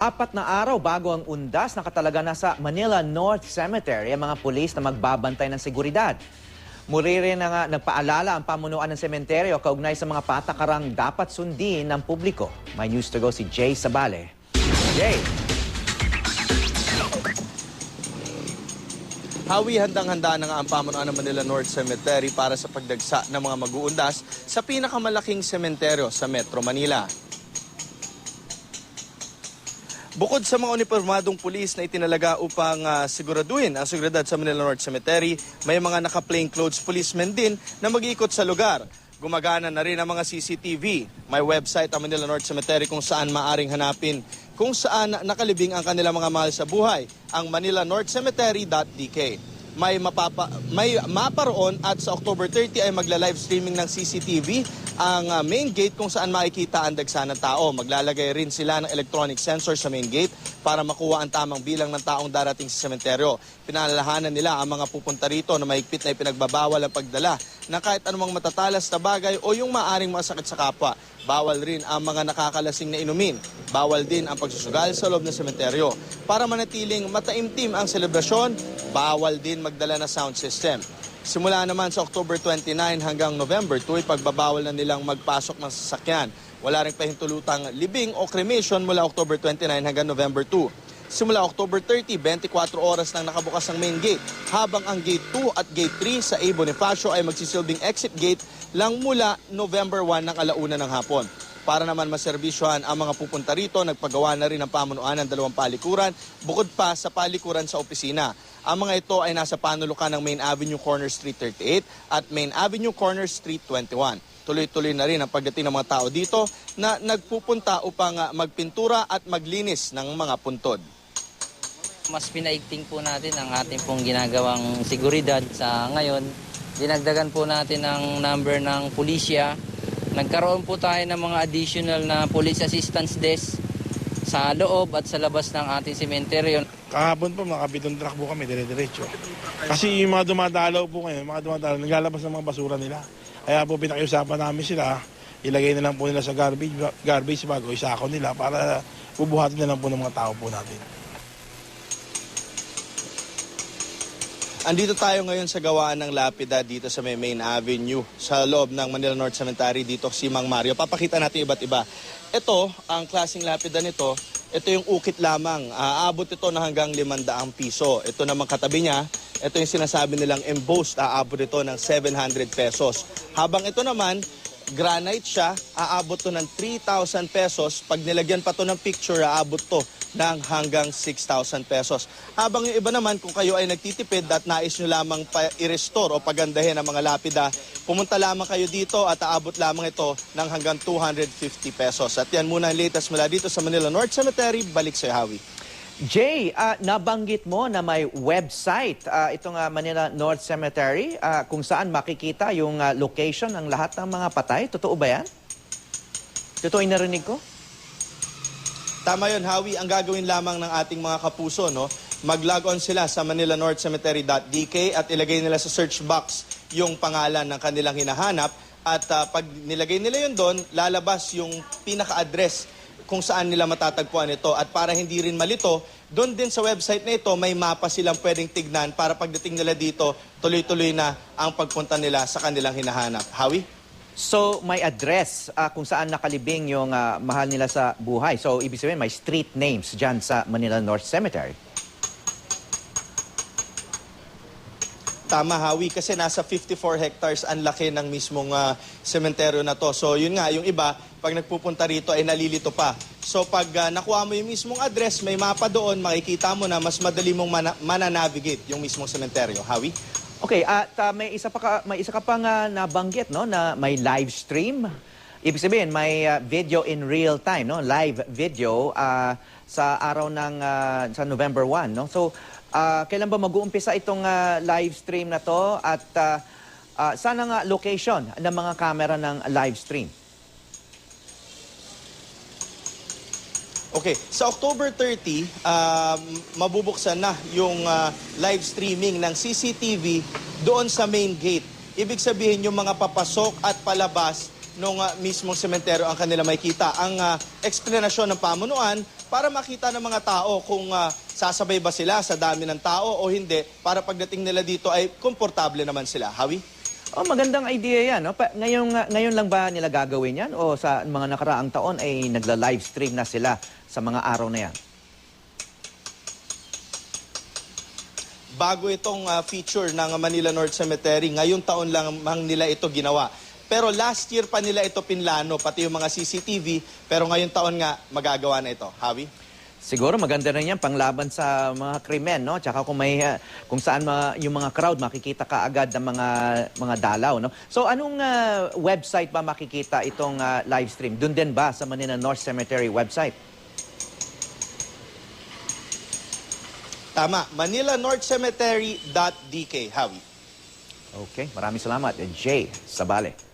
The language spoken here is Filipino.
4 na araw bago ang undas, nakatalaga na sa Manila North Cemetery ang mga pulis na magbabantay ng seguridad. Muli rin na nagpaalala ang pamunuan ng sementeryo kaugnay sa mga patakarang dapat sundin ng publiko. May news to go si Jay Sabale. Jay! Hawi, handang-handa na nga ang pamunuan ng Manila North Cemetery para sa pagdagsa ng mga mag-uundas sa pinakamalaking sementeryo sa Metro Manila. Bukod sa mga unipormadong pulis na itinalaga upang siguraduhin ang seguridad sa Manila North Cemetery, may mga naka-plainclothes policemen din na mag-iikot sa lugar. Gumagana na rin ang mga CCTV. May website ang Manila North Cemetery kung saan maaring hanapin kung saan nakalibing ang kanilang mga mahal sa buhay, ang manilanorthcemetery.dk. May mapa roon at sa October 30 ay magla-live streaming ng CCTV ang main gate kung saan makikita ang dagsa ng tao. Maglalagay rin sila ng electronic sensor sa main gate para makuha ang tamang bilang ng taong darating sa sementeryo. Pinalalahanan nila ang mga pupunta rito na mahigpit na ipinagbabawal ang pagdala na kahit anumang matatalas na bagay o yung maaring masakit sa kapwa. Bawal rin ang mga nakakalasing na inumin. Bawal din ang pagsusugal sa loob ng sementeryo. Para manatiling mataimtim ang selebrasyon, bawal din magdala na sound system. Simula naman sa October 29 hanggang November 2, pagbabawal na nilang magpasok ng sasakyan. Wala ring pahintulutang libing o cremation mula October 29 hanggang November 2. Simula October 30, 24 oras nang nakabukas ang main gate, habang ang Gate 2 at Gate 3 sa A. Bonifacio ay magsisilbing exit gate lang mula November 1 ng alauna ng hapon. Para naman maservisyohan ang mga pupunta rito, nagpagawa na rin ang pamunuan ng 2 palikuran, bukod pa sa palikuran sa opisina. Ang mga ito ay nasa panulukan ng Main Avenue Corner Street 38 at Main Avenue Corner Street 21. Tuloy-tuloy na rin ang pagdating ng mga tao dito na nagpupunta upang magpintura at maglinis ng mga puntod. Mas pinaigting po natin ang ating pong ginagawang seguridad sa ngayon. Dinagdagan po natin ang number ng pulisya. Nagkaroon po tayo ng mga additional na police assistance desk sa loob at sa labas ng ating sementeryo. Kahapon po, mga bidon truck po kami, dire-diretso. Kasi yung mga dumadalaw po ngayon, naglalabas ng mga basura nila. Kaya po pinakiusapan namin sila, ilagay na lang po nila sa garbage bago isako nila para bubuhatin na lang po ng mga tao po natin. Andito tayo ngayon sa gawaan ng lapida dito sa Main Avenue sa loob ng Manila North Cemetery dito si Mang Mario. Papakita natin iba't iba. Ito, ang klaseng lapida nito, ito yung ukit lamang. Aabot ito na hanggang 500 piso. Ito naman katabi niya, ito yung sinasabi nilang embossed, aabot ito ng 700 pesos. Habang ito naman, granite siya, aabot to ng 3,000 pesos. Pag nilagyan pa to ng picture, aabot to ng hanggang 6,000 pesos. Habang yung iba naman, kung kayo ay nagtitipid at nais nyo lamang i-restore o pagandahin ang mga lapida, pumunta lamang kayo dito at aabot lamang ito ng hanggang 250 pesos. At yan muna ang latest mula dito sa Manila North Cemetery. Balik sa Hawi. Jay, nabanggit mo na may website itong Manila North Cemetery kung saan makikita yung location ng lahat ng mga patay. Totoo ba yan? Totoo yung narinig ko? Tama yun, Hawi. Ang gagawin lamang ng ating mga kapuso, no? Mag-log on sila sa manilanorthcemetery.dk at ilagay nila sa search box yung pangalan ng kanilang hinahanap. At pag nilagay nila yun doon, lalabas yung pinaka-address kung saan nila matatagpuan ito. At para hindi rin malito, doon din sa website na ito, may mapa silang pwedeng tignan para pagdating nila dito, tuloy-tuloy na ang pagpunta nila sa kanilang hinahanap. Hawi? So, may address kung saan nakalibing yung mahal nila sa buhay. So, ibig sabihin, may street names dyan sa Manila North Cemetery. Tama, Hawi, kasi nasa 54 hectares ang laki ng mismong sementeryo na to. So, yun nga, yung iba, pag nagpupunta rito ay nalilito pa. So, pag nakuha mo yung mismong address, may mapa doon, makikita mo na mas madali mong mananavigate yung mismong sementeryo. Hawi? Okay, at may isa ka pang nabanggit, no, na may live stream. Ibig sabihin, may video in real time, no, live video sa araw ng sa November 1, no. So, kailan ba mag-uumpisa itong live stream na to at saan ang location ng mga camera ng live stream? Okay, sa October 30, mabubuksan na yung live streaming ng CCTV doon sa main gate. Ibig sabihin yung mga papasok at palabas ng mismong sementeryo ang kanila makikita. Ang eksplanasyon ng pamunuan, para makita ng mga tao kung sasabay ba sila sa dami ng tao o hindi, para pagdating nila dito ay komportable naman sila. Hawi? Oh, magandang idea yan. No? Ngayon lang ba nila gagawin yan? O sa mga nakaraang taon ay nagla-live stream na sila sa mga araw na yan? Bago itong feature ng Manila North Cemetery, ngayong taon lang nila ito ginawa. Pero last year pa nila ito pinlano, pati yung mga CCTV, pero ngayong taon nga magagawa na ito. Hawi? Siguro maganda rin yan panglaban sa mga krimen, no? Tsaka kung saan yung mga crowd makikita kaagad ng mga dalaw, no? So anong website ba makikita itong live stream? Doon din ba sa Manila North Cemetery website? Tama, manilanorthcemetery.dk. Hawi? Okay, maraming salamat. Jay Sabale.